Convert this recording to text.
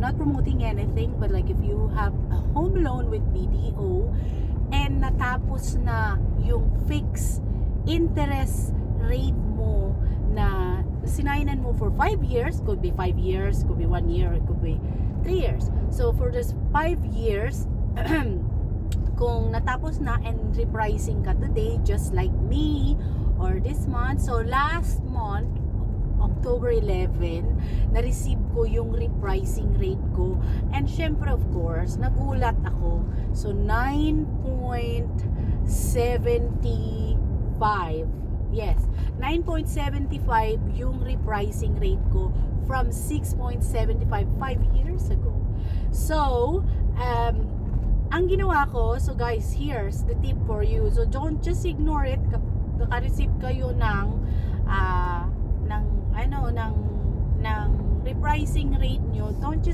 not promoting anything, but like if you have a home loan with BDO and natapos na yung fixed interest rate mo na sinainan mo for 5 years, could be 5 years, could be 1 year, it could be 3 years. So for this 5 years, kung natapos na and repricing ka today, just like me, or this month, so last month, October 11, na-receive ko yung repricing rate ko. And syempre, of course, nagulat ako. So, 9.75. Yes, 9.75 yung repricing rate ko from 6.75 5 years ago. So, ang ginawa ko, so guys, here's the tip for you. So, don't just ignore it. Naka-receive kayo ng repricing rate nyo, don't just